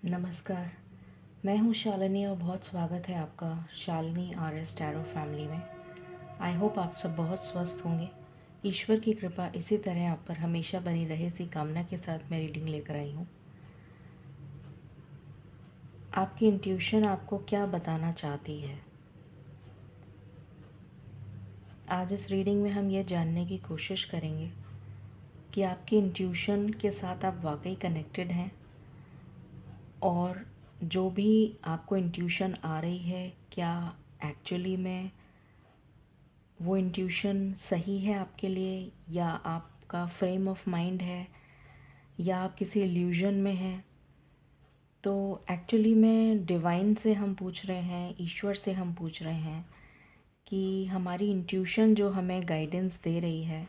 नमस्कार। मैं हूँ शालिनी और बहुत स्वागत है आपका शालिनी आरएस टैरो फैमिली में। आई होप आप सब बहुत स्वस्थ होंगे। ईश्वर की कृपा इसी तरह आप पर हमेशा बनी रहे, इसी कामना के साथ मैं रीडिंग लेकर आई हूँ। आपकी इंट्यूशन आपको क्या बताना चाहती है? आज इस रीडिंग में हम ये जानने की कोशिश करेंगे कि आपकी इंट्यूशन के साथ आप वाकई कनेक्टेड हैं, और जो भी आपको इंट्यूशन आ रही है, क्या एक्चुअली में वो इंट्यूशन सही है आपके लिए, या आपका फ्रेम ऑफ माइंड है, या आप किसी इल्यूजन में हैं। तो एक्चुअली में डिवाइन से हम पूछ रहे हैं, ईश्वर से हम पूछ रहे हैं कि हमारी इंट्यूशन जो हमें गाइडेंस दे रही है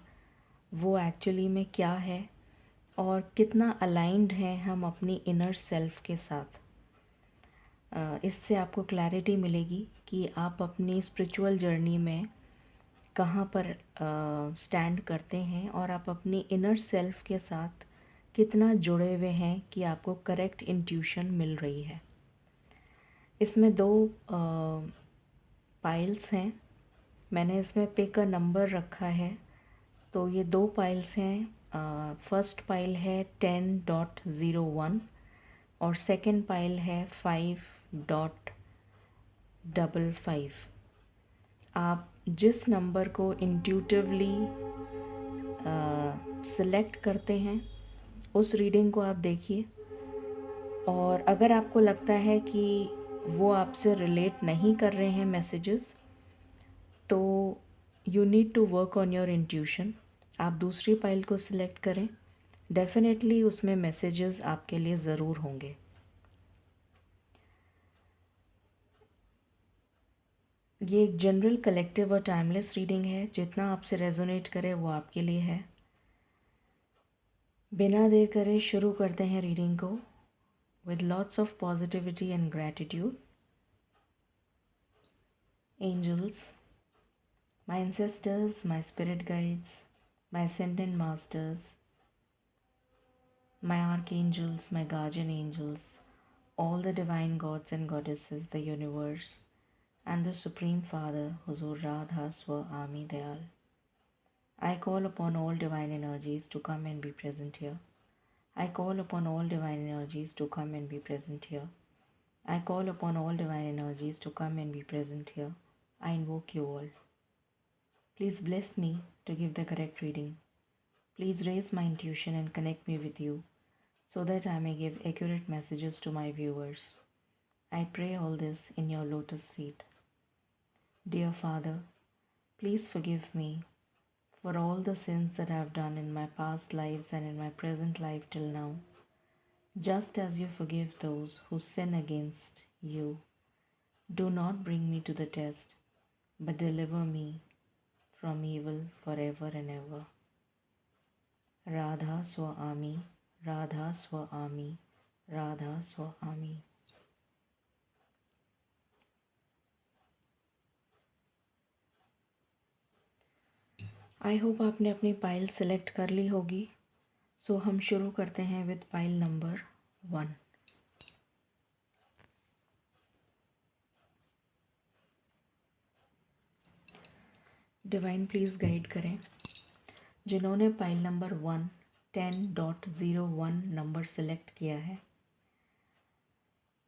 वो एक्चुअली में क्या है, और कितना अलाइंड हैं हम अपनी इनर सेल्फ के साथ। इससे आपको क्लैरिटी मिलेगी कि आप अपनी स्पिरिचुअल जर्नी में कहाँ पर स्टैंड करते हैं, और आप अपनी इनर सेल्फ के साथ कितना जुड़े हुए हैं कि आपको करेक्ट इंट्यूशन मिल रही है। इसमें दो पाइल्स हैं। मैंने इसमें पिक का नंबर रखा है, तो ये दो पाइल्स हैं। फर्स्ट पाइल है 10.01 और सेकंड पाइल है 5.55। आप जिस नंबर को इंट्यूटिवली सिलेक्ट करते हैं उस रीडिंग को आप देखिए, और अगर आपको लगता है कि वो आपसे रिलेट नहीं कर रहे हैं मैसेजेस, तो you need to work on your intuition. आप दूसरी पाइल को सिलेक्ट करें, डेफिनेटली उसमें मैसेजेस आपके लिए ज़रूर होंगे। ये एक जनरल, कलेक्टिव और टाइमलेस रीडिंग है। जितना आपसे रेजोनेट करे वो आपके लिए है। बिना देर करे शुरू करते हैं रीडिंग को with lots of positivity and gratitude. Angels, my ancestors, my spirit guides, my ascended masters, my archangels, my guardian angels, all the divine gods and goddesses, the universe, and the Supreme Father, Huzur Radha Swami Dayal. I call upon all divine energies to come and be present here. I call upon all divine energies to come and be present here. I call upon all divine energies to come and be present here. I invoke you all. Please bless me to give the correct reading. Please raise my intuition and connect me with you so that I may give accurate messages to my viewers. I pray all this in your lotus feet. Dear Father, please forgive me for all the sins that I have done in my past lives and in my present life till now, just as you forgive those who sin against you. Do not bring me to the test, but deliver me from evil forever and ever. Radha Swami, Radha Swami, Radha Swami. I hope आपने अपनी pile select कर ली होगी। सो हम शुरू करते हैं with pile number 1। Divine please guide करें। जिन्होंने पाइल नंबर 1 10.01 नंबर सेलेक्ट किया है,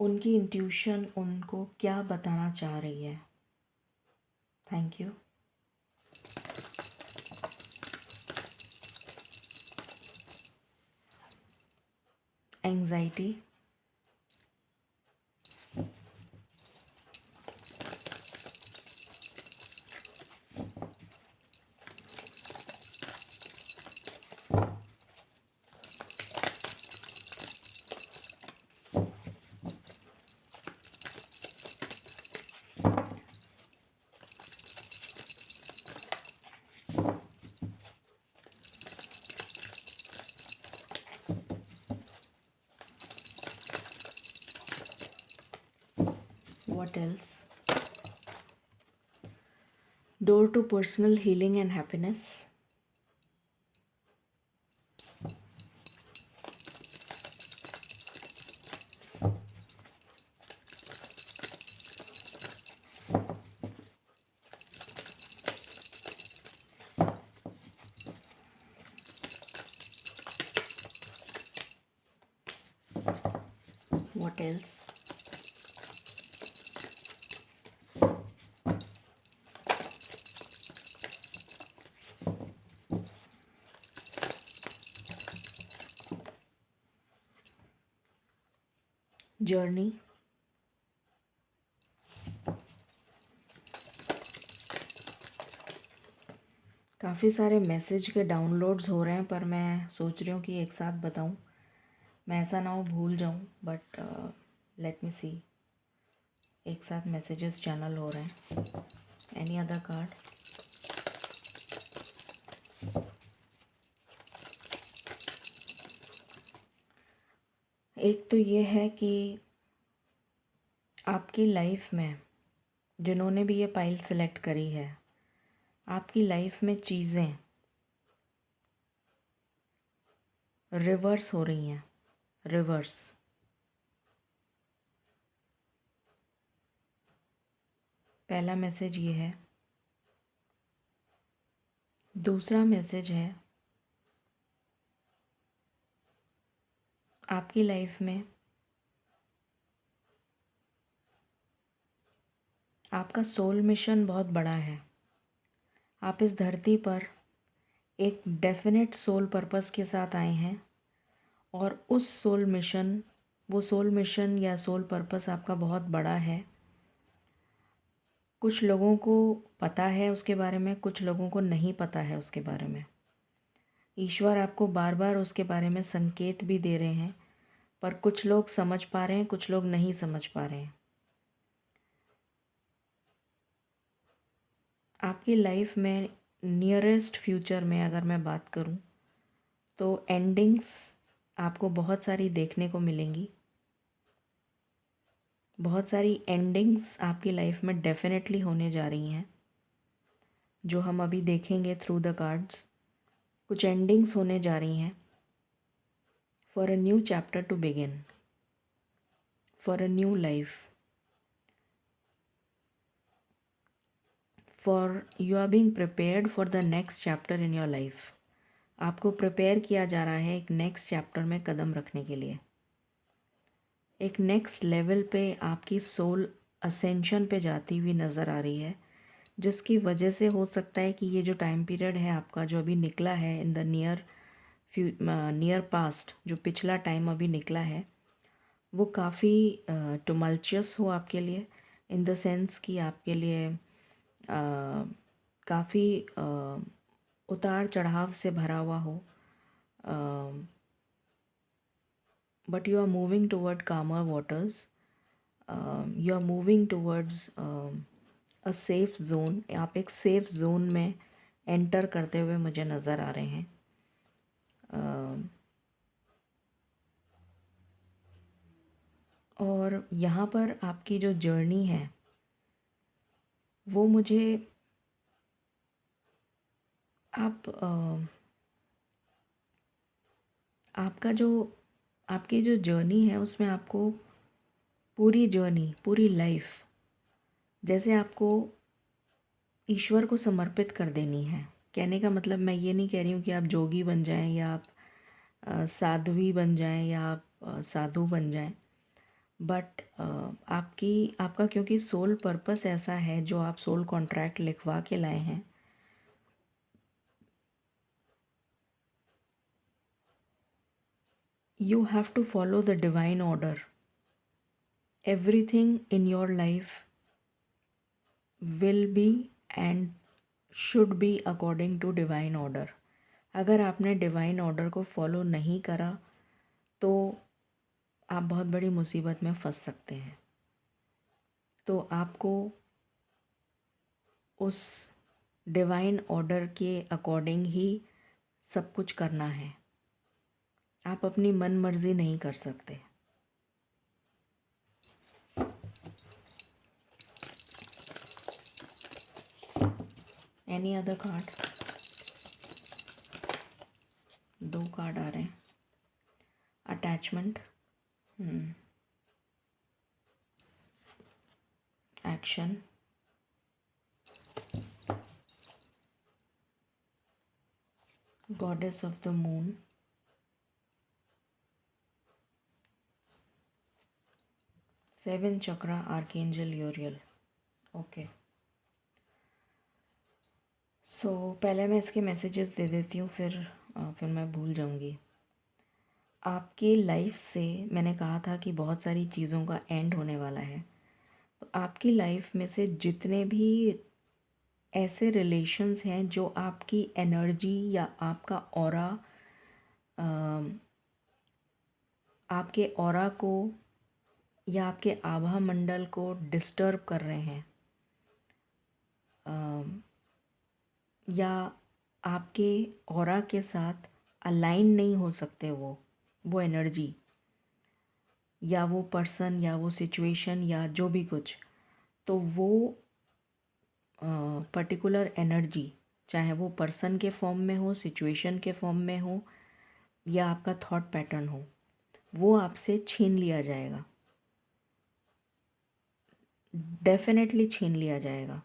उनकी इंट्यूशन उनको क्या बताना चाह रही है? Thank you. Anxiety, what else? Door to personal healing and happiness. What else? Journey. काफ़ी सारे मैसेज के डाउनलोड्स हो रहे हैं, पर मैं सोच रही हूँ कि एक साथ बताऊँ, मैं ऐसा ना हो भूल जाऊँ, बट लेट मी सी। एक साथ मैसेजेस चैनल हो रहे हैं। Any other card? एक तो ये है कि आपकी लाइफ में जिन्होंने भी ये पाइल सेलेक्ट करी है, आपकी लाइफ में चीज़ें रिवर्स हो रही हैं। रिवर्स। पहला मैसेज ये है। दूसरा मैसेज है, आपकी लाइफ में आपका सोल मिशन बहुत बड़ा है। आप इस धरती पर एक डेफिनेट सोल पर्पस के साथ आए हैं, और उस सोल मिशन या सोल पर्पस आपका बहुत बड़ा है। कुछ लोगों को पता है उसके बारे में, कुछ लोगों को नहीं पता है उसके बारे में। ईश्वर आपको बार बार उसके बारे में संकेत भी दे रहे हैं, पर कुछ लोग समझ पा रहे हैं, कुछ लोग नहीं समझ पा रहे हैं। आपकी लाइफ में नियरेस्ट फ्यूचर में अगर मैं बात करूं, तो एंडिंग्स आपको बहुत सारी देखने को मिलेंगी। बहुत सारी एंडिंग्स आपकी लाइफ में डेफिनेटली होने जा रही हैं, जो हम अभी देखेंगे थ्रू द कार्ड्स। कुछ एंडिंग्स होने जा रही हैं for a new chapter to begin, for a new life, for you are being prepared for the next chapter in your life. आपको प्रिपेयर किया जा रहा है एक नेक्स्ट चैप्टर में कदम रखने के लिए। एक नेक्स्ट लेवल पे आपकी सोल असेंशन पे जाती हुई नज़र आ रही है, जिसकी वजह से हो सकता है कि ये जो टाइम पीरियड है आपका, जो अभी निकला है इन द नियर पास्ट, जो पिछला टाइम अभी निकला है, वो काफ़ी टुमल्चुअस हो आपके लिए, इन द सेंस कि आपके लिए काफ़ी उतार चढ़ाव से भरा हुआ हो, but you are moving toward calmer waters. You are moving towards a safe zone. आप एक सेफ जोन में एंटर करते हुए मुझे नज़र आ रहे हैं। और यहाँ पर आपकी जो जर्नी है वो मुझे आपकी जो जर्नी है उसमें आपको पूरी जर्नी, पूरी लाइफ जैसे आपको ईश्वर को समर्पित कर देनी है। कहने का मतलब, मैं ये नहीं कह रही हूँ कि आप जोगी बन जाएं, या आप साध्वी बन जाएं, या आप साधु बन जाएं, बट आपका क्योंकि सोल पर्पस ऐसा है, जो आप सोल कॉन्ट्रैक्ट लिखवा के लाए हैं, you have to follow the divine order. Everything in your life will be and should be according to divine order. अगर आपने डिवाइन ऑर्डर को फॉलो नहीं करा तो आप बहुत बड़ी मुसीबत में फंस सकते हैं। तो आपको उस डिवाइन ऑर्डर के अकॉर्डिंग ही सब कुछ करना है। आप अपनी मन मर्जी नहीं कर सकते। Any other card? 2 कार्ड आ रहे हैं। Attachment, action, goddess of the moon, 7 chakra archangel Uriel. Okay, so पहले मैं इसके मैसेजेस दे देती हूँ, फिर मैं भूल जाऊँगी। आपकी लाइफ से मैंने कहा था कि बहुत सारी चीज़ों का एंड होने वाला है। तो आपकी लाइफ में से जितने भी ऐसे रिलेशंस हैं जो आपकी एनर्जी या आपका ऑरा, आपके ऑरा को या आपके आभा मंडल को डिस्टर्ब कर रहे हैं, या आपके ऑरा के साथ अलाइन नहीं हो सकते, वो एनर्जी या वो पर्सन या वो सिचुएशन या जो भी कुछ, तो वो पर्टिकुलर एनर्जी, चाहे वो पर्सन के फॉर्म में हो, सिचुएशन के फॉर्म में हो, या आपका थॉट पैटर्न हो, वो आपसे छीन लिया जाएगा, डेफिनेटली छीन लिया जाएगा।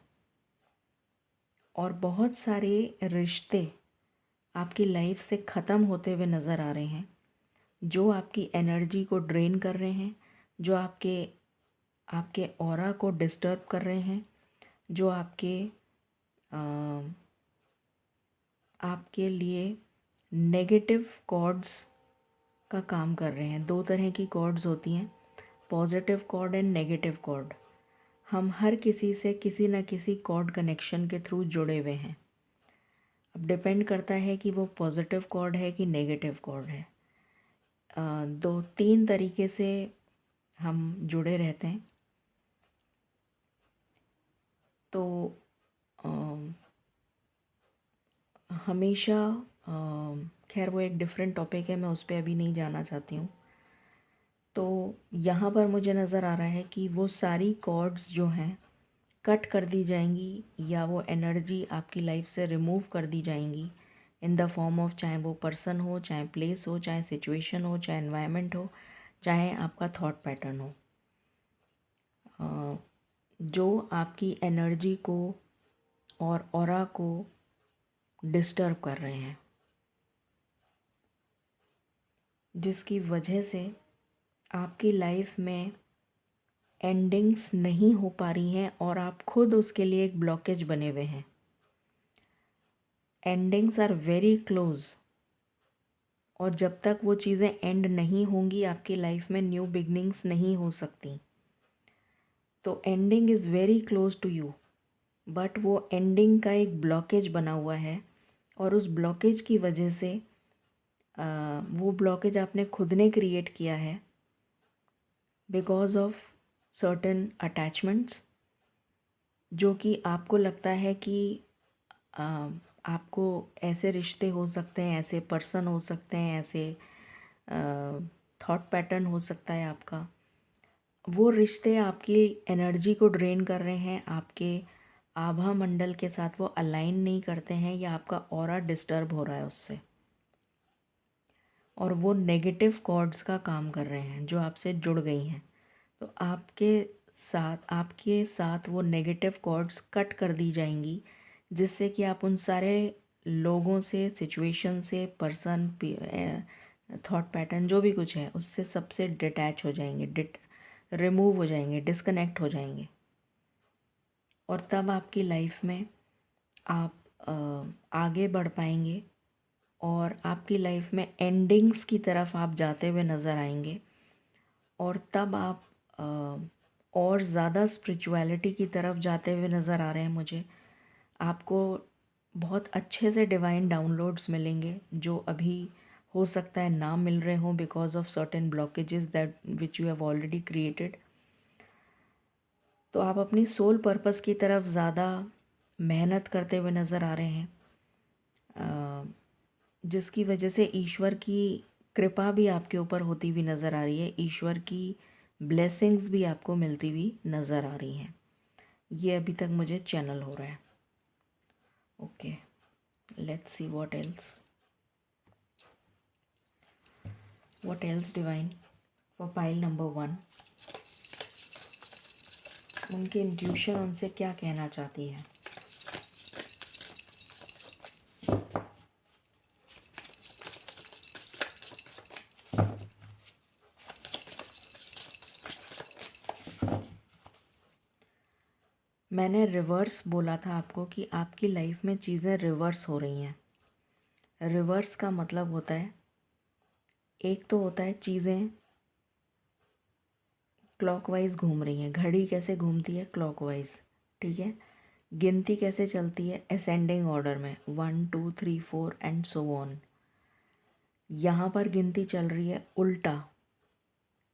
और बहुत सारे रिश्ते आपकी लाइफ से ख़त्म होते हुए नज़र आ रहे हैं, जो आपकी एनर्जी को ड्रेन कर रहे हैं, जो आपके आपके ऑरा को डिस्टर्ब कर रहे हैं, जो आपके लिए नेगेटिव कॉर्ड्स का काम कर रहे हैं। 2 तरह की कॉर्ड्स होती हैं, positive cord and negative cord. हम हर किसी से किसी न किसी कॉर्ड कनेक्शन के थ्रू जुड़े हुए हैं। अब डिपेंड करता है कि वो पॉजिटिव कॉर्ड है कि नेगेटिव कॉर्ड है। 2-3 तरीके से हम जुड़े रहते हैं। तो हमेशा, खैर वो एक डिफरेंट टॉपिक है, मैं उस पर अभी नहीं जाना चाहती हूँ। तो यहाँ पर मुझे नज़र आ रहा है कि वो सारी कॉर्ड्स जो हैं कट कर दी जाएंगी, या वो एनर्जी आपकी लाइफ से रिमूव कर दी जाएंगी इन द फॉर्म ऑफ, चाहे वो पर्सन हो, चाहे प्लेस हो, चाहे सिचुएशन हो, चाहे एनवायरनमेंट हो, चाहे आपका थॉट पैटर्न हो, जो आपकी एनर्जी को और ऑरा को डिस्टर्ब कर रहे हैं, जिसकी वजह से आपकी लाइफ में एंडिंग्स नहीं हो पा रही हैं और आप खुद उसके लिए एक ब्लॉकेज बने हुए हैं। एंडिंग्स आर वेरी क्लोज, और जब तक वो चीज़ें एंड नहीं होंगी आपकी लाइफ में न्यू बिगनिंग्स नहीं हो सकती। तो ending is very close to you, but वो एंडिंग का एक ब्लॉकेज बना हुआ है, और उस ब्लॉकेज की वजह से वो ब्लॉकेज आपने खुद ने क्रिएट किया है बिकॉज ऑफ सर्टेन अटैचमेंट्स, जो कि आपको लगता है कि आपको ऐसे रिश्ते हो सकते हैं, ऐसे पर्सन हो सकते हैं, ऐसे थॉट पैटर्न हो सकता है आपका। वो रिश्ते आपकी एनर्जी को ड्रेन कर रहे हैं, आपके आभा मंडल के साथ वो अलाइन नहीं करते हैं, या आपका ऑरा डिस्टर्ब हो रहा है उससे, और वो नेगेटिव कॉर्ड्स का काम कर रहे हैं जो आपसे जुड़ गई हैं। तो आपके साथ वो नेगेटिव कॉर्ड्स कट कर दी जाएंगी, जिससे कि आप उन सारे लोगों से, सिचुएशन से, पर्सन, थॉट पैटर्न जो भी कुछ है उससे सबसे डिटैच हो जाएंगे, रिमूव हो जाएंगे, डिस्कनेक्ट हो जाएंगे। और तब आपकी लाइफ में आप आगे बढ़ पाएंगे, और आपकी लाइफ में एंडिंग्स की तरफ आप जाते हुए नज़र आएंगे, और तब आप और ज़्यादा स्पिरिचुअलिटी की तरफ जाते हुए नज़र आ रहे हैं मुझे। आपको बहुत अच्छे से डिवाइन डाउनलोड्स मिलेंगे, जो अभी हो सकता है ना मिल रहे हों because of certain blockages that which you have already created. तो आप अपनी सोल पर्पस की तरफ ज़्यादा मेहनत करते हुए नज़र आ रहे हैं, जिसकी वजह से ईश्वर की कृपा भी आपके ऊपर होती हुई नज़र आ रही है, ईश्वर की ब्लेसिंग्स भी आपको मिलती हुई नज़र आ रही हैं। ये अभी तक मुझे चैनल हो रहा है। Okay, let's see what else divine for pile number 1। उनकी इंट्यूशन उनसे क्या कहना चाहती है। मैंने रिवर्स बोला था आपको कि आपकी लाइफ में चीज़ें रिवर्स हो रही हैं। रिवर्स का मतलब होता है, एक तो होता है चीज़ें क्लॉकवाइज घूम रही हैं, घड़ी कैसे घूमती है क्लॉकवाइज, ठीक है। गिनती कैसे चलती है असेंडिंग ऑर्डर में, 1 2 3 4 एंड सो ऑन। यहाँ पर गिनती चल रही है उल्टा,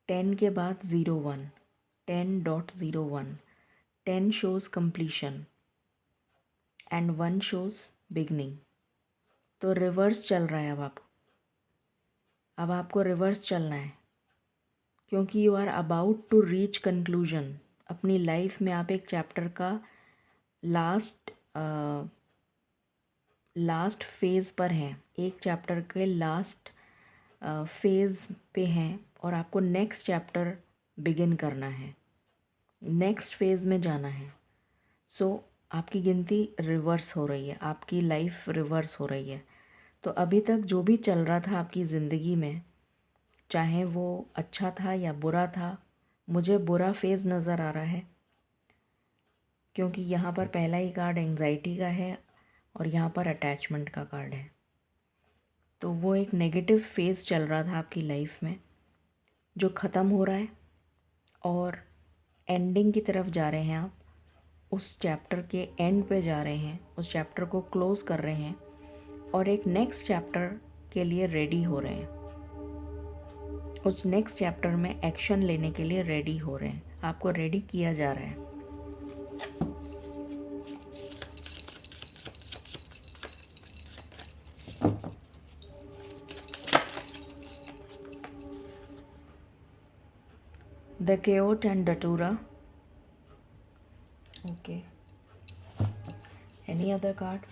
10 के बाद 0 1, 10.01, 10 shows completion and 1 shows beginning. तो रिवर्स चल रहा है अब आपको रिवर्स चलना है, क्योंकि you are about to reach conclusion. अपनी लाइफ में आप एक चैप्टर का लास्ट फेज़ पर हैं, एक चैप्टर के लास्ट फेज़ पे हैं और आपको नेक्स्ट चैप्टर बिगिन करना है, नेक्स्ट फेज़ में जाना है। सो आपकी गिनती रिवर्स हो रही है, आपकी लाइफ रिवर्स हो रही है। तो अभी तक जो भी चल रहा था आपकी ज़िंदगी में, चाहे वो अच्छा था या बुरा था, मुझे बुरा फेज़ नज़र आ रहा है, क्योंकि यहाँ पर पहला ही कार्ड एंग्जाइटी का है और यहाँ पर अटैचमेंट का कार्ड है। तो वो एक नेगेटिव फेज़ चल रहा था आपकी लाइफ में, जो ख़त्म हो रहा है और एंडिंग की तरफ जा रहे हैं आप। उस चैप्टर के एंड पे जा रहे हैं, उस चैप्टर को क्लोज़ कर रहे हैं और एक नेक्स्ट चैप्टर के लिए रेडी हो रहे हैं। उस नेक्स्ट चैप्टर में एक्शन लेने के लिए रेडी हो रहे हैं, आपको रेडी किया जा रहा है। द केओट and datura. Okay, any other card?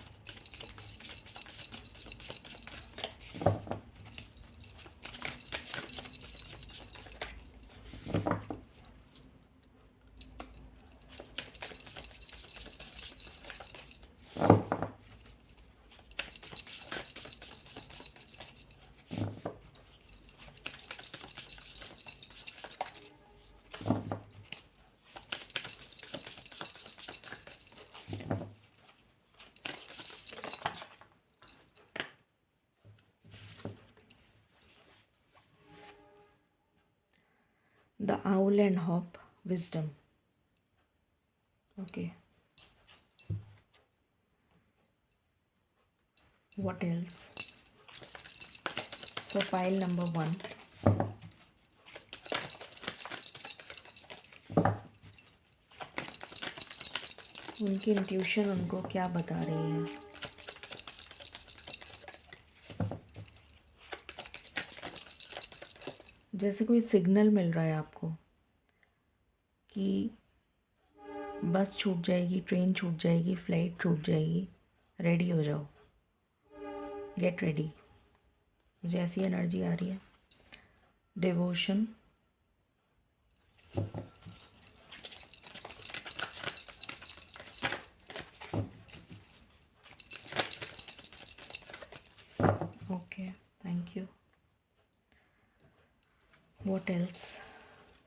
The owl and hop, wisdom. Okay. What else? For pile number 1. उनकी इंट्यूशन उनको क्या बता रही है? जैसे कोई सिग्नल मिल रहा है आपको कि बस छूट जाएगी, ट्रेन छूट जाएगी, फ्लाइट छूट जाएगी, रेडी हो जाओ, गेट रेडी। मुझे ऐसी एनर्जी आ रही है। Devotion, okay, thank you. What else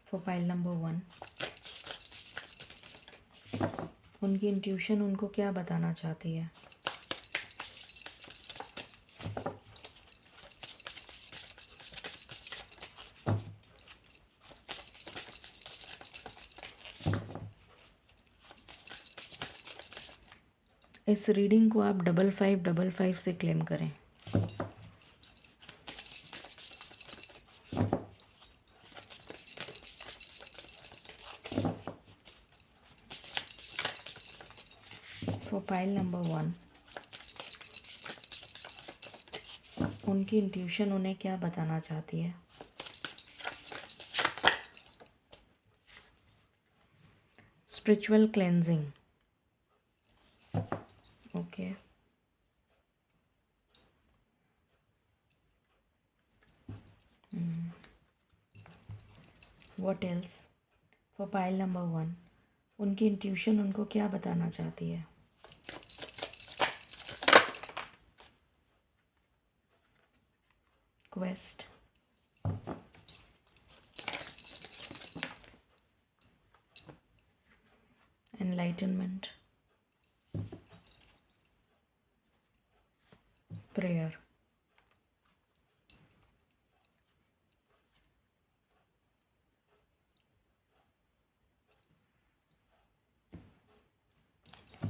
for pile number 1? उनकी इंट्यूशन उनको क्या बताना चाहती है? इस रीडिंग को आप 5555 से क्लेम करें। फॉर पाइल नंबर 1, उनकी इंट्यूशन उन्हें क्या बताना चाहती है? Spiritual cleansing, okay. What else for pile number 1, उनकी इंट्यूशन उनको क्या बताना चाहती है? Quest, enlightenment, prayer.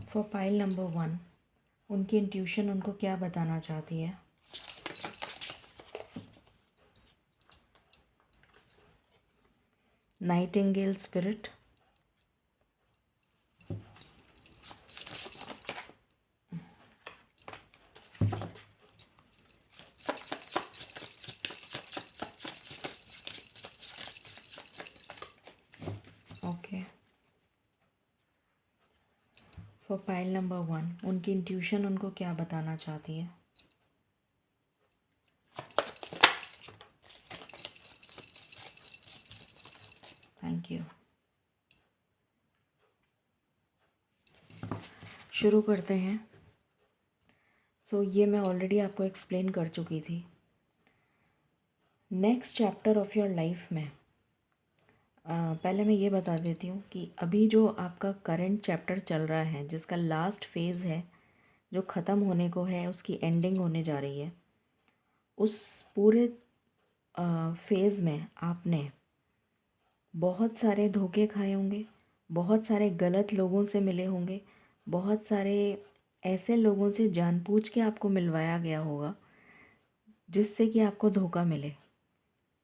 For pile number 1, उनकी इंट्यूशन उनको क्या बताना चाहती है? Nightingale spirit, okay. For pile number 1, उनकी इंट्यूशन उनको क्या बताना चाहती है? Thank you. शुरू करते हैं। ये मैं ऑलरेडी आपको एक्सप्लेन कर चुकी थी। Next chapter of your life में पहले मैं ये बता देती हूँ कि अभी जो आपका करंट चैप्टर चल रहा है, जिसका लास्ट फेज़ है, जो ख़त्म होने को है, उसकी एंडिंग होने जा रही है, उस पूरे फेज़ में आपने बहुत सारे धोखे खाए होंगे, बहुत सारे गलत लोगों से मिले होंगे, बहुत सारे ऐसे लोगों से जानबूझ के आपको मिलवाया गया होगा जिससे कि आपको धोखा मिले,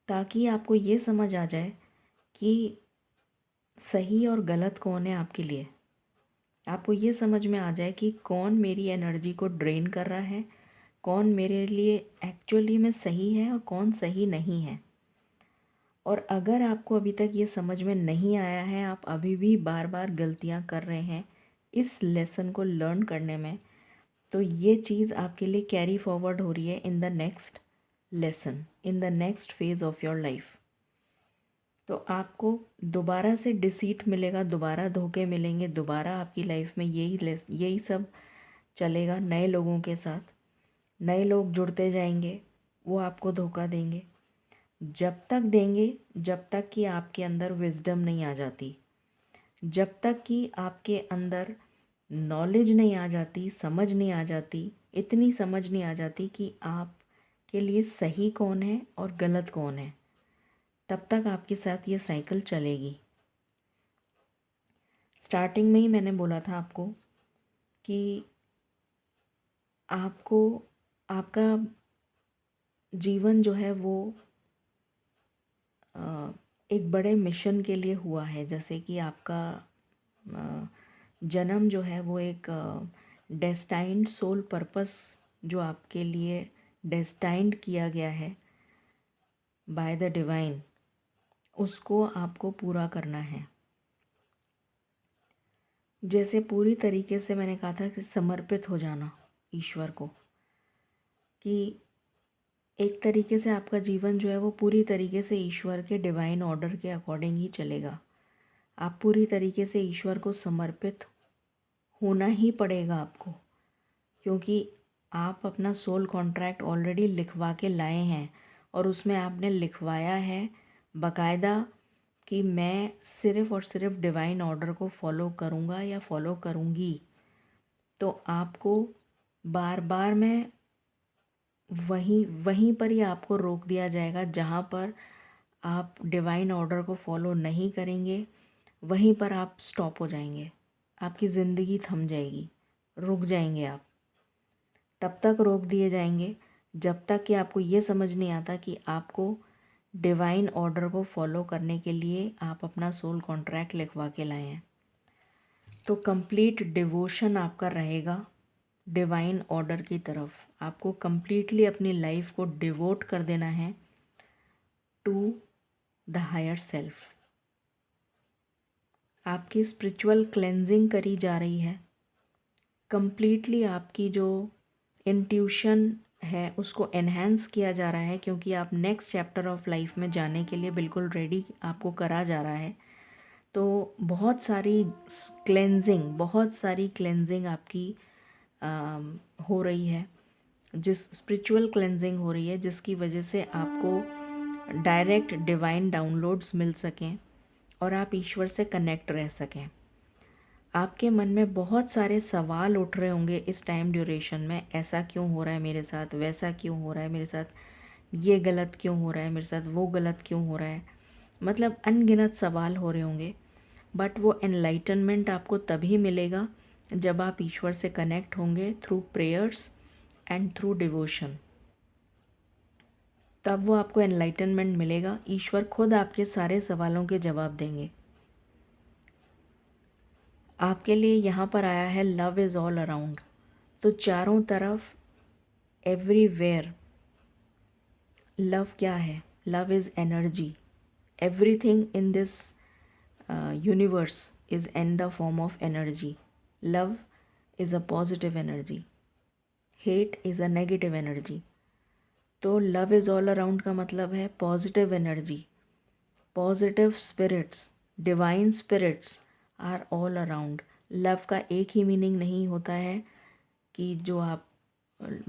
ताकि आपको ये समझ आ जाए कि सही और गलत कौन है आपके लिए। आपको ये समझ में आ जाए कि कौन मेरी एनर्जी को ड्रेन कर रहा है, कौन मेरे लिए एक्चुअली में सही है और कौन सही नहीं है। और अगर आपको अभी तक ये समझ में नहीं आया है, आप अभी भी बार बार गलतियाँ कर रहे हैं इस लेसन को लर्न करने में, तो ये चीज़ आपके लिए कैरी फॉरवर्ड हो रही है इन the next lesson, in the next phase of your life. तो आपको दोबारा से डिसीट मिलेगा, दोबारा धोखे मिलेंगे, दोबारा आपकी लाइफ में यही सब चलेगा। नए लोगों के साथ नए लोग जुड़ते जाएंगे, वो आपको धोखा देंगे। जब तक कि आपके अंदर विजडम नहीं आ जाती, जब तक कि आपके अंदर नॉलेज नहीं आ जाती, समझ नहीं आ जाती, इतनी समझ नहीं आ जाती कि आपके लिए सही कौन है और गलत कौन है, तब तक आपके साथ ये साइकिल चलेगी। स्टार्टिंग में ही मैंने बोला था आपको कि आपको आपका जीवन जो है वो एक बड़े मिशन के लिए हुआ है। जैसे कि आपका जन्म जो है वो एक डेस्टाइंड सोल पर्पस जो आपके लिए डेस्टाइंड किया गया है बाय द डिवाइन, उसको आपको पूरा करना है। जैसे पूरी तरीके से मैंने कहा था कि समर्पित हो जाना ईश्वर को, कि एक तरीके से आपका जीवन जो है वो पूरी तरीके से ईश्वर के डिवाइन ऑर्डर के अकॉर्डिंग ही चलेगा। आप पूरी तरीके से ईश्वर को समर्पित होना ही पड़ेगा आपको, क्योंकि आप अपना सोल कॉन्ट्रैक्ट ऑलरेडी लिखवा के लाए हैं और उसमें आपने लिखवाया है बाकायदा कि मैं सिर्फ़ और सिर्फ डिवाइन ऑर्डर को फॉलो करूँगा या फॉलो करूँगी। तो आपको बार बार मैं वहीं पर ही आपको रोक दिया जाएगा। जहाँ पर आप डिवाइन ऑर्डर को फॉलो नहीं करेंगे, वहीं पर आप स्टॉप हो जाएंगे, आपकी ज़िंदगी थम जाएगी, रुक जाएंगे आप। तब तक रोक दिए जाएंगे जब तक कि आपको ये समझ नहीं आता कि आपको डिवाइन ऑर्डर को फॉलो करने के लिए आप अपना सोल कॉन्ट्रैक्ट लिखवा के लाए हैं। तो कंप्लीट डिवोशन आपका रहेगा डिवाइन ऑर्डर की तरफ। आपको कंप्लीटली अपनी लाइफ को डिवोट कर देना है टू द हायर सेल्फ। आपकी स्पिरिचुअल क्लेंजिंग करी जा रही है। कंप्लीटली आपकी जो इंट्यूशन है उसको एनहेंस किया जा रहा है, क्योंकि आप नेक्स्ट चैप्टर ऑफ लाइफ में जाने के लिए बिल्कुल रेडी आपको करा जा रहा है। तो बहुत सारी क्लेंजिंग आपकी हो रही है, स्पिरिचुअल क्लेंजिंग हो रही है, जिसकी वजह से आपको डायरेक्ट डिवाइन डाउनलोड्स मिल सकें और आप ईश्वर से कनेक्ट रह सकें। आपके मन में बहुत सारे सवाल उठ रहे होंगे इस टाइम ड्यूरेशन में, ऐसा क्यों हो रहा है मेरे साथ, वैसा क्यों हो रहा है मेरे साथ, ये गलत क्यों हो रहा है मेरे साथ, वो गलत क्यों हो रहा है, मतलब अनगिनत सवाल हो रहे होंगे। बट वो एनलाइटनमेंट आपको तभी मिलेगा जब आप ईश्वर से कनेक्ट होंगे through prayers and through devotion. तब वो आपको एनलाइटनमेंट मिलेगा, ईश्वर खुद आपके सारे सवालों के जवाब देंगे। आपके लिए यहाँ पर आया है लव इज़ ऑल अराउंड। तो चारों तरफ, एवरीवेयर लव क्या है? Love is energy. Everything in this universe is in the form of energy. Love is a positive energy, hate is a negative energy. तो लव इज़ ऑल अराउंड का मतलब है positive energy, positive spirits, divine spirits are all around. Love का एक ही meaning नहीं होता है कि जो आप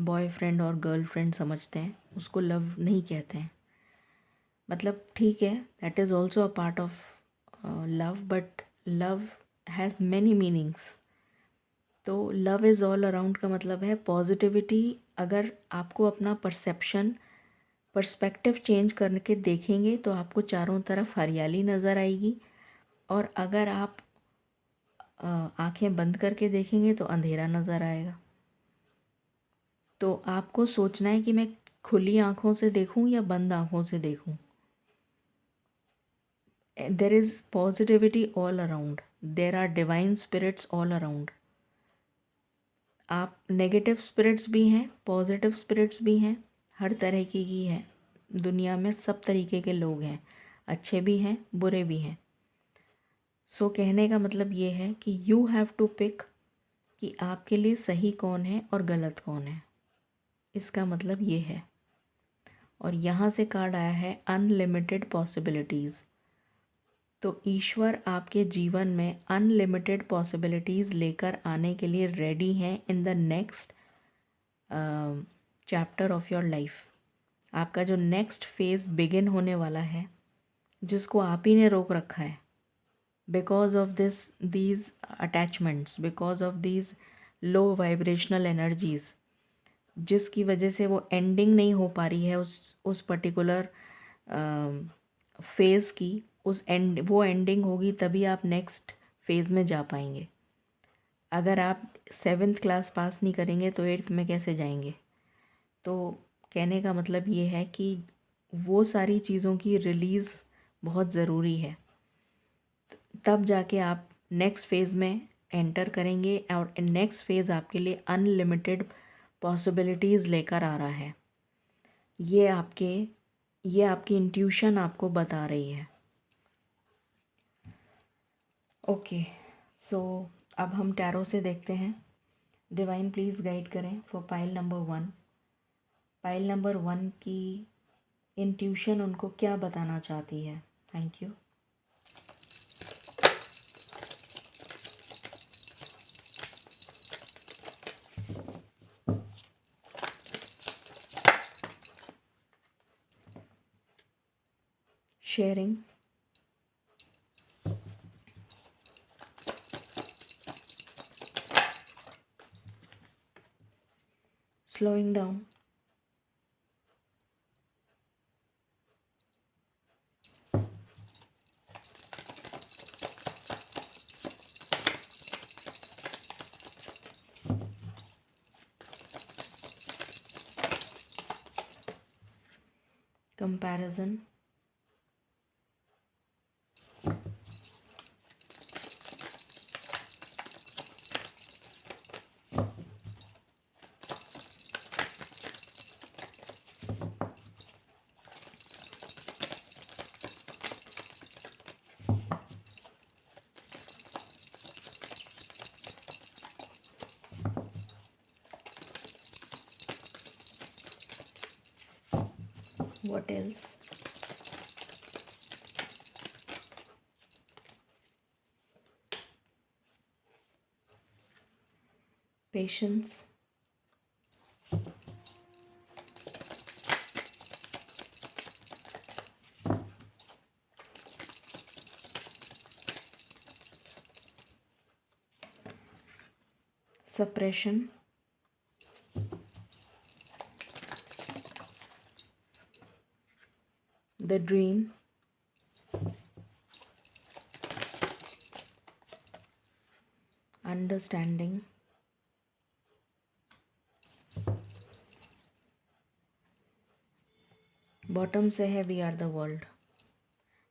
बॉयफ्रेंड और गर्लफ्रेंड समझते हैं उसको लव नहीं कहते हैं। मतलब ठीक है, that is also a part of love, but love has many meanings. तो लव इज़ ऑल अराउंड का मतलब है पॉजिटिविटी। अगर आपको अपना पर्सपेक्टिव चेंज करके देखेंगे तो आपको चारों तरफ हरियाली नज़र आएगी, और अगर आप आंखें बंद करके देखेंगे तो अंधेरा नज़र आएगा। तो आपको सोचना है कि मैं खुली आंखों से देखूं या बंद आंखों से देखूं। There is positivity all around, there are divine spirits all around. आप नेगेटिव स्पिरिट्स भी हैं, पॉजिटिव स्पिरिट्स भी हैं, हर तरह की है दुनिया में, सब तरीके के लोग हैं, अच्छे भी हैं बुरे भी हैं। सो कहने का मतलब ये है कि यू हैव टू पिक कि आपके लिए सही कौन है और गलत कौन है, इसका मतलब ये है। और यहाँ से कार्ड आया है अनलिमिटेड पॉसिबिलिटीज़। तो ईश्वर आपके जीवन में अनलिमिटेड पॉसिबिलिटीज़ लेकर आने के लिए रेडी हैं in the next chapter of your life. आपका जो नेक्स्ट फेज़ बिगिन होने वाला है, जिसको आप ही ने रोक रखा है because of these attachments, because of these low vibrational energies, जिसकी वजह से वो एंडिंग नहीं हो पा रही है उस पर्टिकुलर फेज़ की। वो एंडिंग होगी तभी आप नेक्स्ट फेज़ में जा पाएंगे। अगर आप 7th क्लास पास नहीं करेंगे तो 8th में कैसे जाएंगे? तो कहने का मतलब ये है कि वो सारी चीज़ों की रिलीज़ बहुत ज़रूरी है, तब जाके आप नेक्स्ट फेज़ में एंटर करेंगे, और नेक्स्ट फेज़ आपके लिए अनलिमिटेड पॉसिबिलिटीज़ लेकर आ रहा है। ये आपकी इंट्यूशन आपको बता रही है। ओके, सो अब हम टैरो से देखते हैं। डिवाइन प्लीज़ गाइड करें for pile number 1। Pile number 1 की इंट्यूशन उनको क्या बताना चाहती है? Thank you. Sharing, slowing down, comparison, what else? Patience, suppression, the dream, understanding, bottom से है वी आर द वर्ल्ड।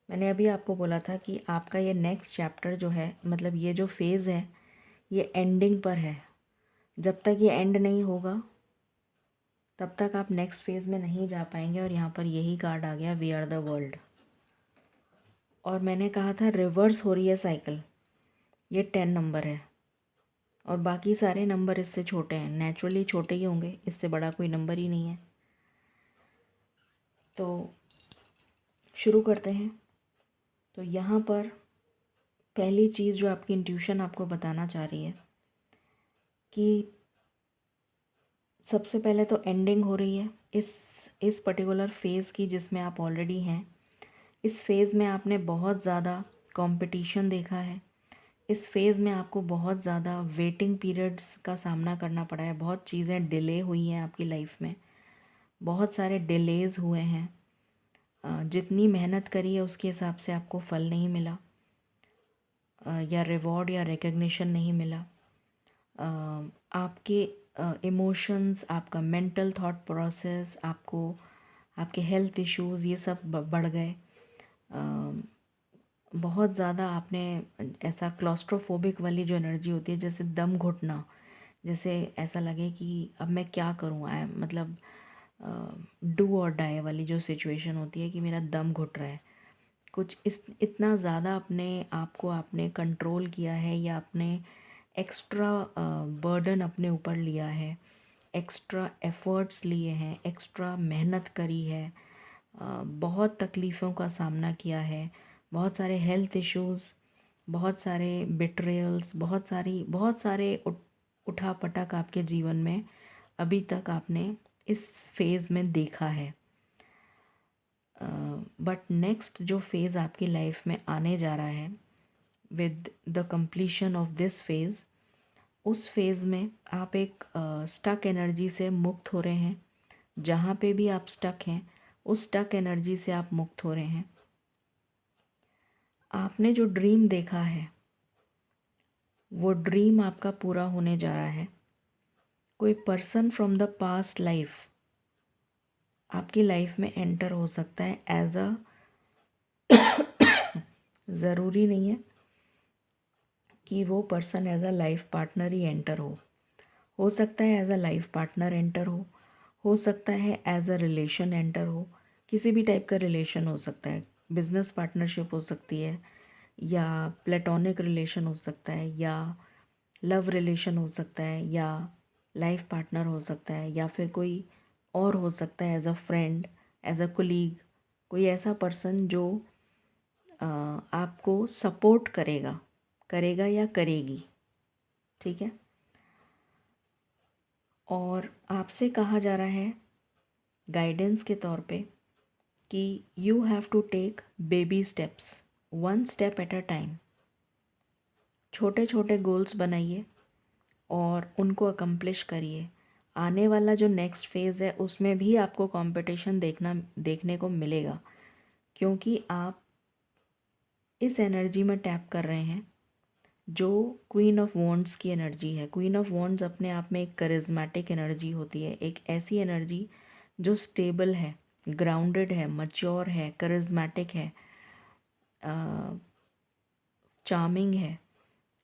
मैंने अभी आपको बोला था कि आपका ये नेक्स्ट चैप्टर जो है, मतलब ये जो फेज़ है ये एंडिंग पर है। जब तक ये एंड नहीं होगा तब तक आप नेक्स्ट फेज़ में नहीं जा पाएंगे। और यहाँ पर यही कार्ड आ गया, वी आर द वर्ल्ड। और मैंने कहा था रिवर्स हो रही है साइकिल, ये 10 नंबर है और बाकी सारे नंबर इससे छोटे हैं, नेचुरली छोटे ही होंगे, इससे बड़ा कोई नंबर ही नहीं है। तो शुरू करते हैं। तो यहाँ पर पहली चीज़ जो आपकी इंट्यूशन आपको बताना चाह रही है कि सबसे पहले तो एंडिंग हो रही है इस पर्टिकुलर फ़ेज़ की जिसमें आप ऑलरेडी हैं। इस फेज़ में आपने बहुत ज़्यादा कंपटीशन देखा है। इस फेज़ में आपको बहुत ज़्यादा वेटिंग पीरियड्स का सामना करना पड़ा है। बहुत चीज़ें डिले हुई हैं आपकी लाइफ में, बहुत सारे डिलेज़ हुए हैं। जितनी मेहनत करी है उसके हिसाब से आपको फल नहीं मिला, या रिवॉर्ड या रिकग्निशन नहीं मिला। आपके इमोशंस, आपका मेंटल थॉट प्रोसेस, आपके हेल्थ इश्यूज़ ये सब बढ़ गए। बहुत ज़्यादा आपने ऐसा क्लॉस्ट्रोफोबिक वाली जो एनर्जी होती है, जैसे दम घुटना, जैसे ऐसा लगे कि अब मैं क्या करूँ, मतलब डू और डाई वाली जो सिचुएशन होती है कि मेरा दम घुट रहा है, कुछ इतना ज़्यादा अपने आप को आपने कंट्रोल किया है या आपने एक्स्ट्रा बर्डन अपने ऊपर लिया है, एक्स्ट्रा एफ़र्ट्स लिए हैं, एक्स्ट्रा मेहनत करी है, बहुत तकलीफ़ों का सामना किया है, बहुत सारे हेल्थ इश्यूज़, बहुत सारे बिट्रेयल्स, बहुत सारे उठापटक आपके जीवन में अभी तक आपने इस फेज़ में देखा है। बट नेक्स्ट जो फेज़ आपकी लाइफ में आने जा रहा है with the completion of this phase, उस फेज़ में आप एक स्टक एनर्जी से मुक्त हो रहे हैं। जहाँ पे भी आप स्टक हैं उस स्टक एनर्जी से आप मुक्त हो रहे हैं। आपने जो ड्रीम देखा है वो ड्रीम आपका पूरा होने जा रहा है। कोई person from the past life आपकी लाइफ में एंटर हो सकता है एज अ ज़रूरी नहीं है कि वो person as a life partner ही एंटर हो सकता है as a life partner enter हो सकता है एज अ रिलेशन एंटर हो, किसी भी टाइप का रिलेशन हो सकता है। बिजनेस पार्टनरशिप हो सकती है, या प्लेटोनिक रिलेशन हो सकता है, या लव रिलेशन हो सकता है, या लाइफ पार्टनर हो सकता है, या फिर कोई और हो सकता है as a friend, as a colleague, कोई ऐसा पर्सन जो आपको सपोर्ट करेगा या करेगी। ठीक है। और आपसे कहा जा रहा है गाइडेंस के तौर पे कि you have to take baby steps, one step at a time. छोटे छोटे गोल्स बनाइए और उनको अकम्प्लिश करिए। आने वाला जो नेक्स्ट फेज़ है उसमें भी आपको कंपटीशन देखने को मिलेगा, क्योंकि आप इस एनर्जी में टैप कर रहे हैं जो क्वीन ऑफ वॉन्ड्स की एनर्जी है। क्वीन ऑफ वॉन्ड्स अपने आप में एक करिज्मेटिक एनर्जी होती है, एक ऐसी एनर्जी जो स्टेबल है, ग्राउंडेड है, मच्योर है, करिज्मेटिक है, चार्मिंग है,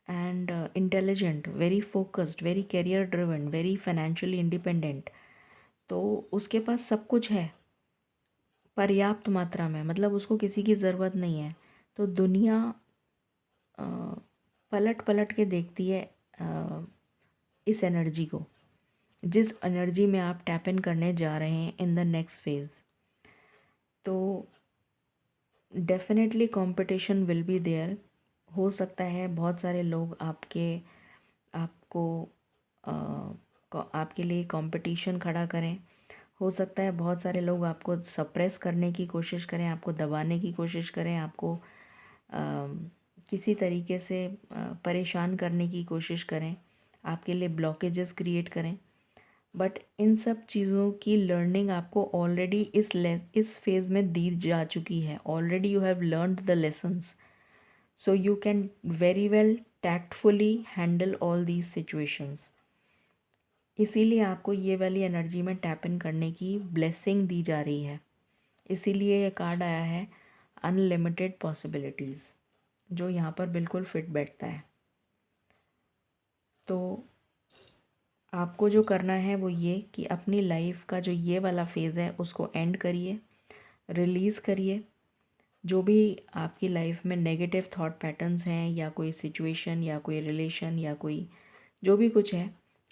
and intelligent, very focused, very career driven, very financially independent. तो उसके पास सब कुछ है पर्याप्त मात्रा में, मतलब उसको किसी की ज़रूरत नहीं है। तो दुनिया पलट पलट के देखती है इस एनर्जी को, जिस एनर्जी में आप टैप इन करने जा रहे हैं इन द नेक्स्ट फेज़। तो definitely competition will be there. हो सकता है बहुत सारे लोग आपको आपके लिए कंपटीशन खड़ा करें। हो सकता है बहुत सारे लोग आपको सप्रेस करने की कोशिश करें, आपको दबाने की कोशिश करें, आपको किसी तरीके से परेशान करने की कोशिश करें, आपके लिए ब्लॉकेजेस क्रिएट करें। बट इन सब चीज़ों की लर्निंग आपको ऑलरेडी इस फेज़ में दी जा चुकी है। Already you have learned the lessons, so you can very well tactfully handle all these situations. इसीलिए आपको ये वाली एनर्जी में टैप इन करने की ब्लेसिंग दी जा रही है। इसीलिए ये कार्ड आया है अनलिमिटेड पॉसिबिलिटीज़, जो यहाँ पर बिल्कुल फिट बैठता है। तो आपको जो करना है वो ये कि अपनी लाइफ का जो ये वाला फेज़ है उसको एंड करिए, रिलीज़ करिए। जो भी आपकी लाइफ में नेगेटिव थॉट पैटर्न्स हैं या कोई सिचुएशन या कोई रिलेशन या कोई जो भी कुछ है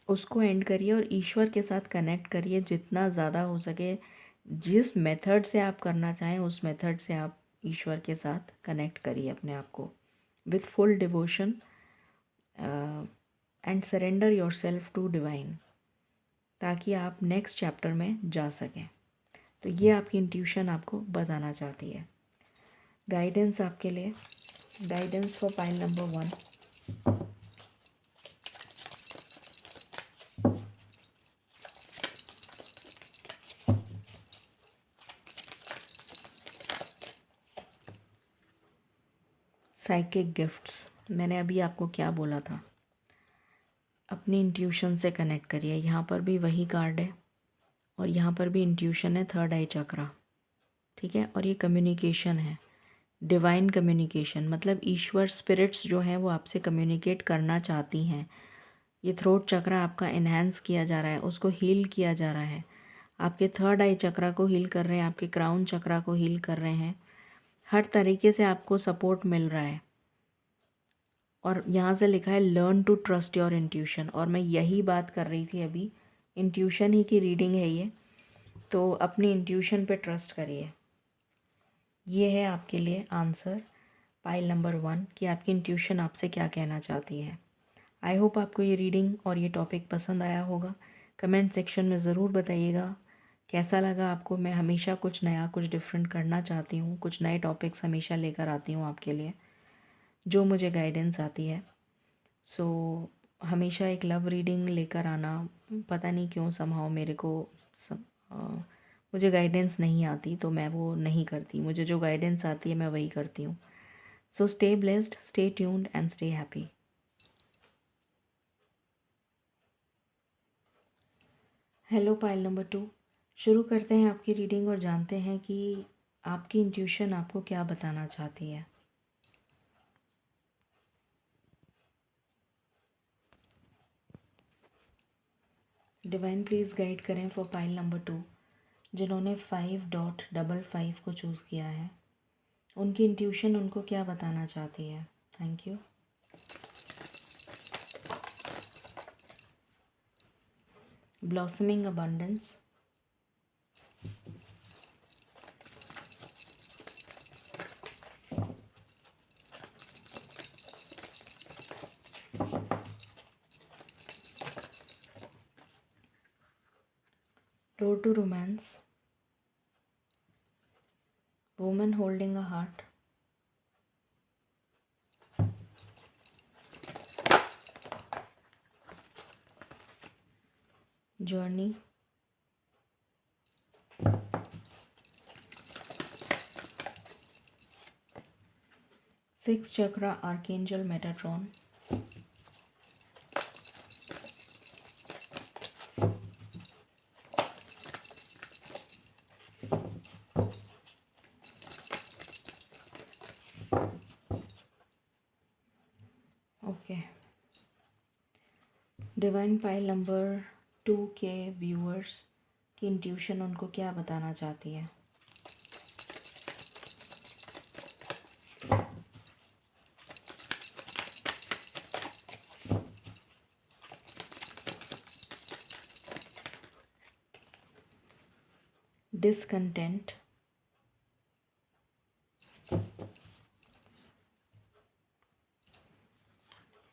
उसको एंड करिए और ईश्वर के साथ कनेक्ट करिए जितना ज़्यादा हो सके। जिस मेथड से आप करना चाहें उस मेथड से आप ईश्वर के साथ कनेक्ट करिए अपने आप को with full devotion and surrender yourself to divine, ताकि आप नेक्स्ट चैप्टर में जा सकें। तो ये आपकी इंट्यूशन आपको बताना चाहती है। गाइडेंस आपके लिए, guidance for pile number 1। Psychic gifts. मैंने अभी आपको क्या बोला था, अपनी इंट्यूशन से कनेक्ट करिए। यहाँ पर भी वही कार्ड है और यहाँ पर भी इंट्यूशन है, थर्ड आई चक्रा, ठीक है। और ये कम्युनिकेशन है, डिवाइन कम्युनिकेशन, मतलब ईश्वर स्पिरिट्स जो हैं वो आपसे कम्युनिकेट करना चाहती हैं। ये थ्रोट चक्रा आपका इन्हेंस किया जा रहा है, उसको हील किया जा रहा है। आपके थर्ड आई चक्रा को हील कर रहे हैं, आपके क्राउन चक्रा को हील कर रहे हैं। हर तरीके से आपको सपोर्ट मिल रहा है। और यहाँ से लिखा है learn to trust your intuition, और मैं यही बात कर रही थी अभी। इंट्यूशन ही की रीडिंग है ये, तो अपनी इंट्यूशन पे ट्रस्ट करिए। ये है आपके लिए आंसर पाइल नंबर 1 कि आपकी इंट्यूशन आपसे क्या कहना चाहती है। आई होप आपको ये रीडिंग और ये टॉपिक पसंद आया होगा। कमेंट सेक्शन में ज़रूर बताइएगा कैसा लगा आपको। मैं हमेशा कुछ नया, कुछ डिफरेंट करना चाहती हूँ, कुछ नए टॉपिक्स हमेशा लेकर आती हूँ आपके लिए, जो मुझे गाइडेंस आती है। सो हमेशा एक लव रीडिंग लेकर आना, पता नहीं क्यों समहाउ मेरे को मुझे गाइडेंस नहीं आती, तो मैं वो नहीं करती। मुझे जो गाइडेंस आती है मैं वही करती हूँ। So stay blessed, stay tuned and stay happy. Hello pile number 2, शुरू करते हैं आपकी रीडिंग और जानते हैं कि आपकी इंट्यूशन आपको क्या बताना चाहती है। डिवाइन प्लीज़ गाइड करें फॉर पाइल नंबर 2, जिन्होंने 5.55 को चूज़ किया है। उनकी इंट्यूशन उनको क्या बताना चाहती है। Thank you. Blossoming abundance, road to romance, woman holding a heart, journey, 6 chakra archangel Metatron, okay. Divine pile number 2 के व्यूअर्स की इंट्यूशन उनको क्या बताना चाहती है। डिसकंटेंट,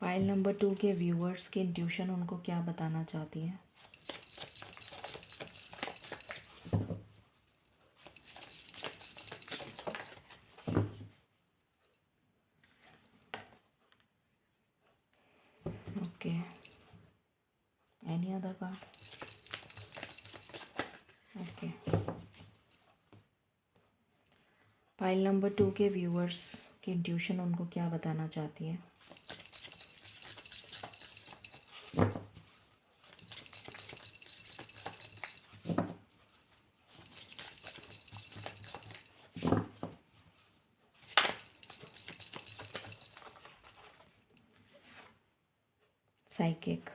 पाइल नंबर 2 के व्यूअर्स की इंट्यूशन उनको क्या बताना चाहती है। Okay, card. Okay, pile number 2 के व्यूअर्स की इंट्यूशन उनको क्या बताना चाहती है? Psychic,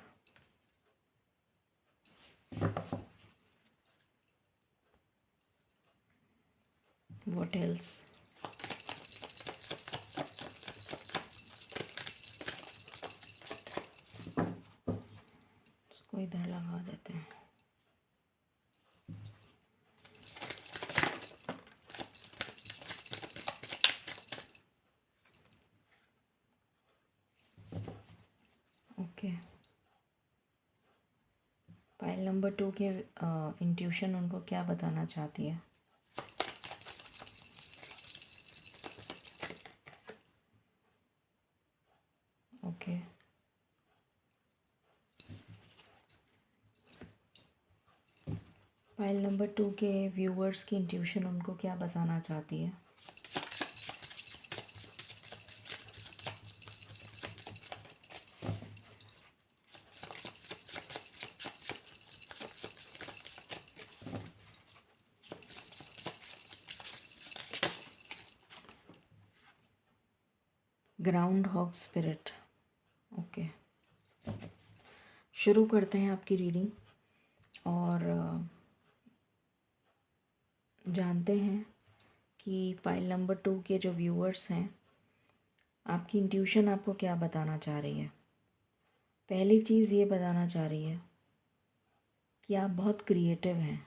what else? इसको इधर लगा देते हैं। ओके, पाइल नंबर 2 के इंट्यूशन उनको क्या बताना चाहती है? ओके, पाइल नंबर 2 के व्यूअर्स की इंट्यूशन उनको क्या बताना चाहती है? Ground hog spirit. ओके, शुरू करते हैं आपकी रीडिंग और जानते हैं कि पाइल नंबर 2 के जो व्यूअर्स हैं, आपकी इंट्यूशन आपको क्या बताना चाह रही है। पहली चीज़ ये बताना चाह रही है कि आप बहुत क्रिएटिव हैं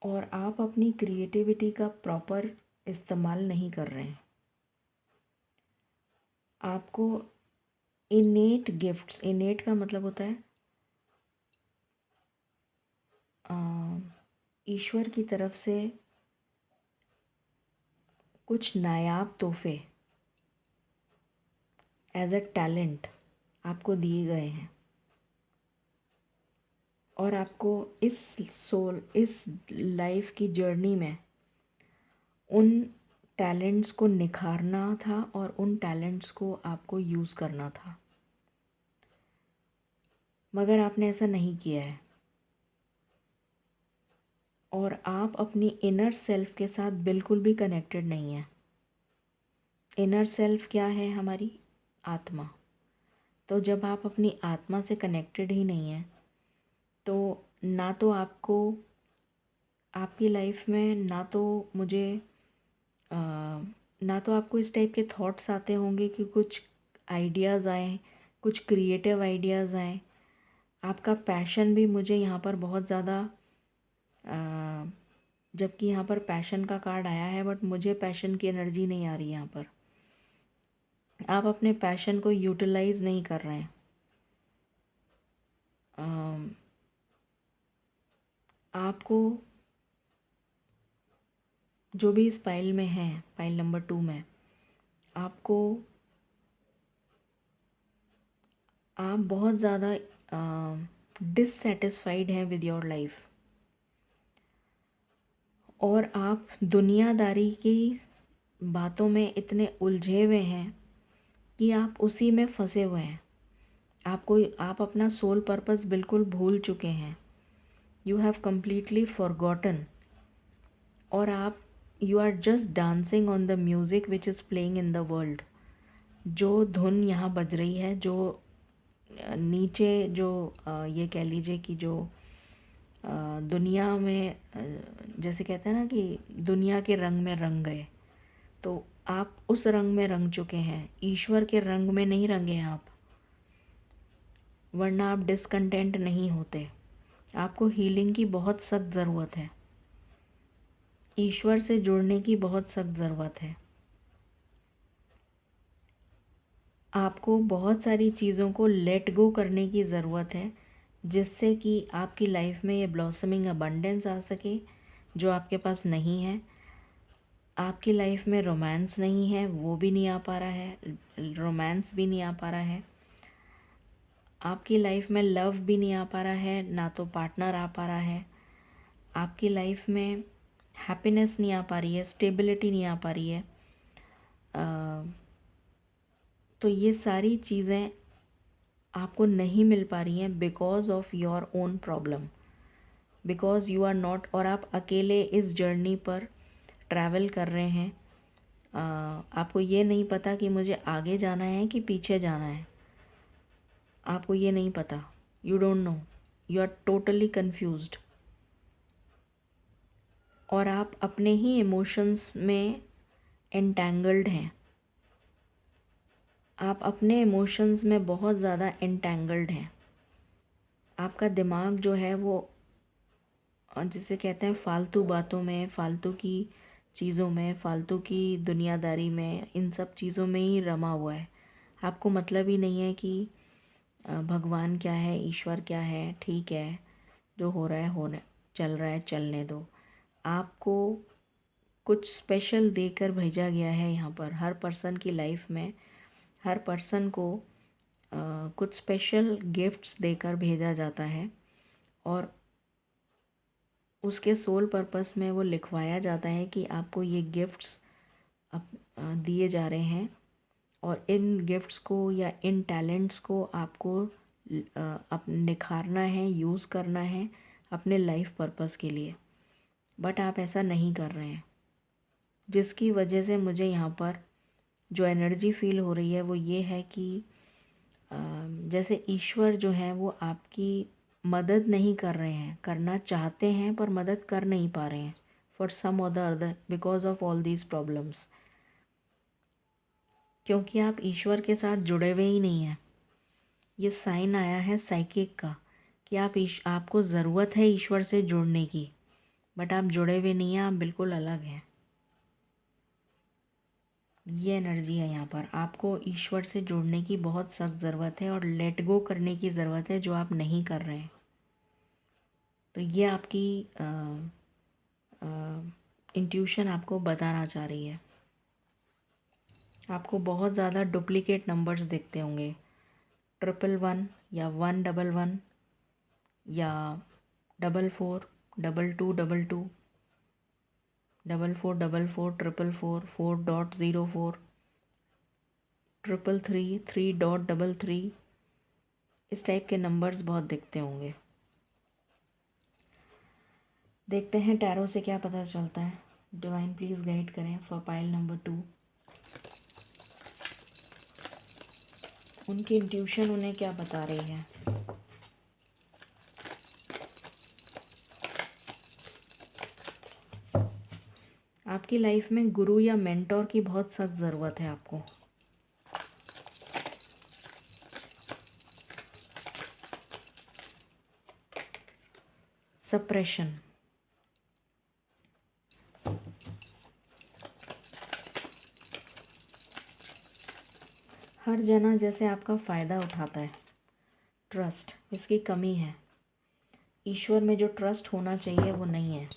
और आप अपनी क्रिएटिविटी का प्रॉपर इस्तेमाल नहीं कर रहे हैं। आपको इनेट गिफ्ट्स, इनेट का मतलब होता है ईश्वर की तरफ से कुछ नायाब तोहफे एज अ टैलेंट आपको दिए गए हैं और आपको इस लाइफ की जर्नी में उन टैलेंट्स को निखारना था और उन टैलेंट्स को आपको यूज़ करना था, मगर आपने ऐसा नहीं किया है और आप अपनी इनर सेल्फ के साथ बिल्कुल भी कनेक्टेड नहीं हैं। इनर सेल्फ क्या है? हमारी आत्मा। तो जब आप अपनी आत्मा से कनेक्टेड ही नहीं हैं तो ना तो आपको आपकी लाइफ में ना तो आपको इस टाइप के थॉट्स आते होंगे कि कुछ आइडियाज़ आएँ, कुछ क्रिएटिव आइडियाज़ आएँ। आपका पैशन भी मुझे यहाँ पर बहुत ज़्यादा, जबकि यहाँ पर पैशन का कार्ड आया है बट मुझे पैशन की एनर्जी नहीं आ रही। यहाँ पर आप अपने पैशन को यूटिलाइज़ नहीं कर रहे हैं। आपको जो भी इस पाइल में है, पाइल नंबर 2 में, आपको आप बहुत ज़्यादा डिससेटिस्फाइड हैं विद योर लाइफ और आप दुनियादारी की बातों में इतने उलझे हुए हैं कि आप उसी में फंसे हुए हैं। आप अपना सोल पर्पस बिल्कुल भूल चुके हैं। यू हैव कम्प्लीटली फॉरगॉटन और you are just dancing on the music which is playing in the world. जो धुन यहाँ बज रही है, जो नीचे जो ये कह लीजिए कि जो दुनिया में जैसे कहते हैं ना कि दुनिया के रंग में रंग गए, तो आप उस रंग में रंग चुके हैं, ईश्वर के रंग में नहीं रंगे हैं आप, वरना आप डिसकंटेंट नहीं होते। आपको हीलिंग की बहुत सख्त ज़रूरत है, ईश्वर से जुड़ने की बहुत सख्त ज़रूरत है। आपको बहुत सारी चीज़ों को लेट गो करने की ज़रूरत है जिससे कि आपकी लाइफ में ये ब्लॉसमिंग अबंडेंस आ सके जो आपके पास नहीं है। आपकी लाइफ में रोमांस नहीं है, वो भी नहीं आ पा रहा है, रोमांस भी नहीं आ पा रहा है। आपकी लाइफ में लव भी नहीं आ पा रहा है, ना तो पार्टनर आ पा रहा है। आपकी लाइफ में हैप्पीनेस नहीं आ पा रही है, स्टेबिलिटी नहीं आ पा रही है। तो ये सारी चीज़ें आपको नहीं मिल पा रही हैं because of your own problem, because you are not, और आप अकेले इस जर्नी पर ट्रैवल कर रहे हैं। आपको ये नहीं पता कि मुझे आगे जाना है कि पीछे जाना है। आपको ये नहीं पता, you don't know, you are totally confused. और आप अपने ही इमोशंस में एंटैंगल्ड हैं। आप अपने इमोशंस में बहुत ज़्यादा एंटैंगल्ड हैं। आपका दिमाग जो है वो जिसे कहते हैं फालतू बातों में, फालतू की चीज़ों में, फालतू की दुनियादारी में, इन सब चीज़ों में ही रमा हुआ है। आपको मतलब ही नहीं है कि भगवान क्या है, ईश्वर क्या है। ठीक है, जो हो रहा है होने, चल रहा है चलने दो। आपको कुछ स्पेशल देकर भेजा गया है यहाँ पर। हर पर्सन की लाइफ में हर पर्सन को कुछ स्पेशल गिफ्ट्स देकर भेजा जाता है, और उसके सोल पर्पस में वो लिखवाया जाता है कि आपको ये गिफ्ट्स दिए जा रहे हैं, और इन गिफ्ट्स को या इन टैलेंट्स को आपको निखारना है, यूज़ करना है अपने लाइफ पर्पस के लिए। बट आप ऐसा नहीं कर रहे हैं, जिसकी वजह से मुझे यहाँ पर जो एनर्जी फील हो रही है वो ये है कि जैसे ईश्वर जो है वो आपकी मदद नहीं कर रहे हैं, करना चाहते हैं पर मदद कर नहीं पा रहे हैं फॉर सम और the other because of all these problems. क्योंकि आप ईश्वर के साथ जुड़े हुए ही नहीं हैं। ये साइन आया है साइकिक का कि आपको ज़रूरत है ईश्वर से जुड़ने की, बट आप जुड़े हुए नहीं हैं, आप बिल्कुल अलग हैं। ये एनर्जी है यहाँ पर। आपको ईश्वर से जुड़ने की बहुत सख्त ज़रूरत है और लेट गो करने की ज़रूरत है जो आप नहीं कर रहे हैं। तो ये आपकी इंट्यूशन आपको बताना चाह रही है। आपको बहुत ज़्यादा डुप्लीकेट नंबर्स दिखते होंगे, 111 या 111 या 44 22 22 44 44 444 4.04 333 3.33, इस टाइप के नंबर्स बहुत दिखते होंगे। देखते हैं टैरो से क्या पता चलता है। डिवाइन प्लीज़ गाइड करें फॉर पाइल नंबर 2। उनकी इंट्यूशन उन्हें क्या बता रही है। आपकी लाइफ में गुरु या मेंटोर की बहुत सख्त ज़रूरत है आपको। सप्रेशन, हर जना जैसे आपका फ़ायदा उठाता है। ट्रस्ट, इसकी कमी है। ईश्वर में जो ट्रस्ट होना चाहिए वो नहीं है।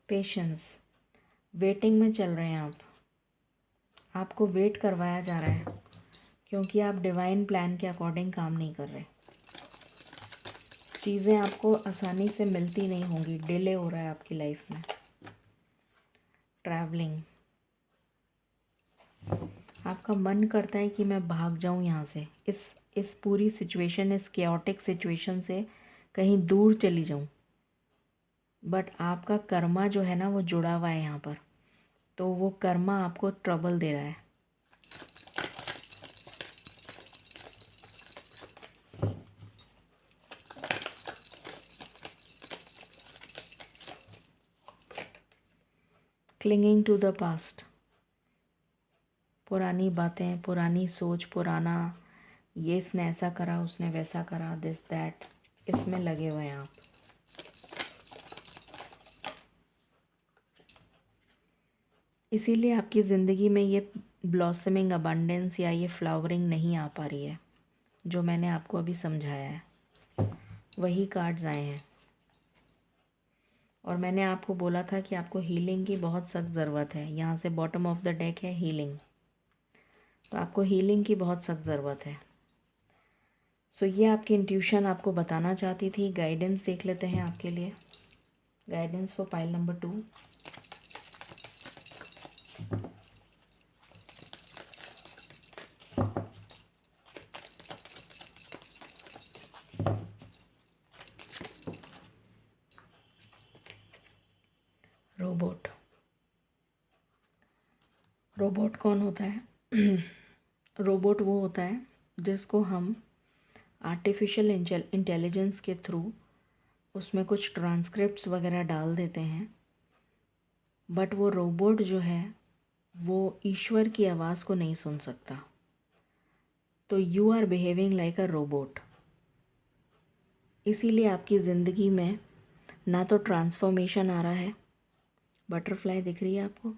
पेशेंस, वेटिंग में चल रहे हैं आप। आपको वेट करवाया जा रहा है क्योंकि आप डिवाइन प्लान के अकॉर्डिंग काम नहीं कर रहे। चीज़ें आपको आसानी से मिलती नहीं होंगी, डिले हो रहा है आपकी लाइफ में। ट्रैवलिंग, आपका मन करता है कि मैं भाग जाऊं यहाँ से, इस पूरी सिचुएशन, इस केओटिक सिचुएशन से कहीं दूर चली जाऊं। बट आपका कर्मा जो है ना वो जुड़ा हुआ है यहाँ पर, तो वो कर्मा आपको ट्रबल दे रहा है। क्लिंगिंग टू द पास्ट, पुरानी बातें, पुरानी सोच, पुराना ये इसने ऐसा करा, उसने वैसा करा, दिस दैट, इसमें लगे हुए हैं आप। इसीलिए आपकी ज़िंदगी में ये ब्लॉसमिंग अबंडेंस या ये फ्लावरिंग नहीं आ पा रही है, जो मैंने आपको अभी समझाया है। वही कार्ड्स आए हैं। और मैंने आपको बोला था कि आपको हीलिंग की बहुत सख्त ज़रूरत है। यहाँ से बॉटम ऑफ द डेक है हीलिंग। तो आपको हीलिंग की बहुत सख्त ज़रूरत है। सो ये आपकी इंट्यूशन आपको बताना चाहती थी। गाइडेंस देख लेते हैं आपके लिए। Guidance for pile number 2। Robot. Robot कौन होता है? रोबोट वो होता है जिसको हम आर्टिफिशियल इंटेलिजेंस के थ्रू उसमें कुछ ट्रांसक्रिप्ट्स वगैरह डाल देते हैं, बट वो रोबोट जो है वो ईश्वर की आवाज़ को नहीं सुन सकता। तो you are behaving like a robot. इसीलिए आपकी ज़िंदगी में ना तो ट्रांसफॉर्मेशन आ रहा है, बटरफ्लाई दिख रही है आपको,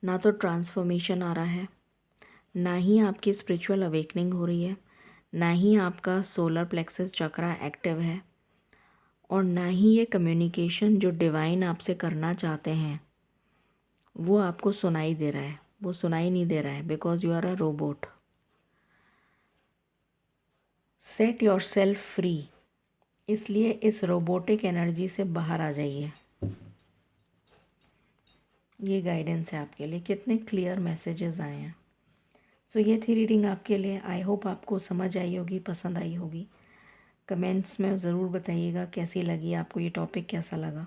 ना तो ट्रांसफॉर्मेशन आ रहा है, ना ही आपकी स्पिरिचुअल अवेकनिंग हो रही है, ना ही आपका सोलर प्लेक्सस चक्रा एक्टिव है, और ना ही ये कम्युनिकेशन जो डिवाइन आपसे करना चाहते हैं वो आपको सुनाई दे रहा है। वो सुनाई नहीं दे रहा है because you are a robot. Set yourself free. इसलिए इस रोबोटिक एनर्जी से बाहर आ जाइए। ये गाइडेंस है आपके लिए। कितने क्लियर मैसेजेस आए हैं। सो ये थी रीडिंग आपके लिए। आई होप आपको समझ आई होगी, पसंद आई होगी। कमेंट्स में ज़रूर बताइएगा कैसी लगी आपको, ये टॉपिक कैसा लगा।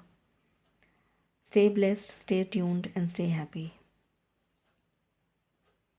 Stay blessed, stay tuned and stay happy.